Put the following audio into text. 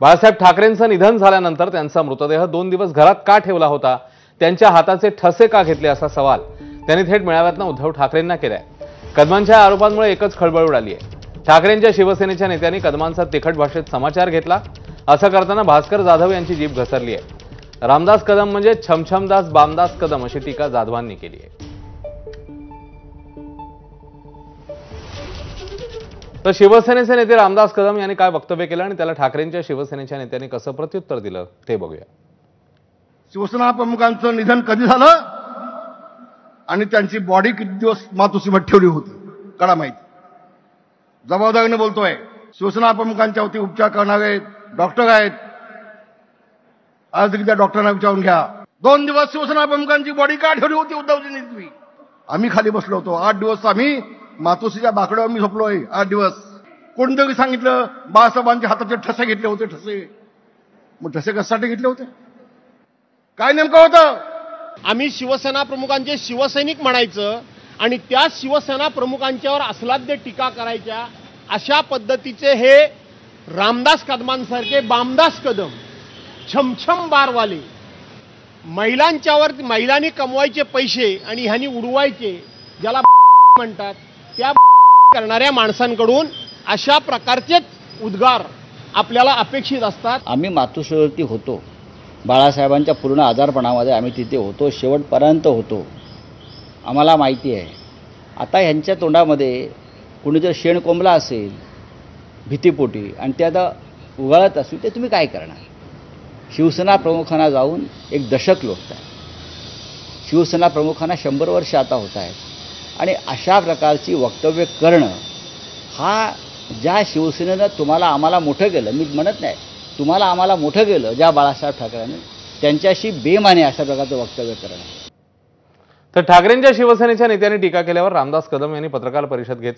बाळासाहेब ठाकरेंचं निधन झाल्यानंतर त्यांचा मृतदेह 2 दिवस घरात का ठेवला होता, त्यांच्या हाताचे ठसे का घेतले असा सवाल त्यांनी थेट मेळाव्यातनं उद्धव ठाकरेंना केलाय। कदमांच्या आरोपांमुळे एकच खळबळ उडाली आहे। ठाकरेंच्या शिवसेनेच्या नेत्यांनी कदमांचा तिखट भाषेत समाचार घेतला। असं करताना भास्कर जाधव यांची जीभ घसरली आहे। रामदास कदम म्हणजे छमछमदास बामदास कदम अशी टीका जाधवांनी केली आहे। तर शिवसेनेचे नेते रामदास कदम यांनी काय वक्तव्य केलं आणि त्याला ठाकरेंच्या शिवसेनेच्या नेत्यांनी कसं प्रत्युत्तर दिलं ते बघूया। शिवसेना प्रमुखांचं निधन कधी झालं आणि त्यांची बॉडी किती दिवस मातोश्रीमध्ये ठेवली होती कडा माहिती। जबाबदारीने बोलतोय। शिवसेना प्रमुखांच्या वती उपचार करणारे डॉक्टर आहेत, आज त्या डॉक्टरांना विचारून घ्या 2 दिवस शिवसेना प्रमुखांची बॉडी का ठेवली होती उद्धवजींनी तुम्ही? आम्ही खाली बसलो होतो। 8 दिवस आम्ही मातोश्रीच्या बाकड्यावर मी झोपलोय। 8 दिवस कोणतरी सांगितलं बाळासाहेबांच्या हाताचे ठसे घेतले होते। ठसे मग ठसे कशासाठी घेतले होते? काय नेमकं होतं? आम्ही शिवसेना प्रमुखांचे शिवसैनिक म्हणायचं आणि त्या शिवसेना प्रमुखांच्यावर अस्लाद्य टीका करायच्या, अशा पद्धतीचे हे रामदास कदमांसारखे बामदास कदम छमछम बारवाले महिलांनी कमवायचे पैसे आणि ह्यांनी उडवायचे, ज्याला म्हणतात, त्या करणाऱ्या माणसांकडून अशा प्रकारचेच उद्गार आपल्याला अपेक्षित असतात। आम्ही मातोश्रीवरती होतो, बाळासाहेबांच्या पूर्ण आजारपणामध्ये आम्ही तिथे होतो, शेवटपर्यंत होतो, आम्हाला माहिती आहे। आता ह्यांच्या तोंडामध्ये कोणी जर शेण कोंबला असेल भीतीपोटी आणि ते आता उगाळत असेल, ते तुम्ही काय करणार? शिवसेना प्रमुखांना जाऊन 1 दशक लोटत आहे। शिवसेना प्रमुखांना 100 वर्ष आता होत आहेत आणि अशा प्रकारची वक्तव्य करणं हा, ज्या शिवसेनेनं तुम्हाला आम्हाला मोठं केलं, मी म्हणत नाही तुम्हाला आम्हाला मोठं केलं, ज्या बाळासाहेब ठाकरेंनी, त्यांच्याशी बेमाने अशा प्रकारचं वक्तव्य करणं। तर ठाकरेंच्या शिवसेनेच्या नेत्यांनी टीका केल्यावर रामदास कदम यांनी पत्रकार परिषद घेत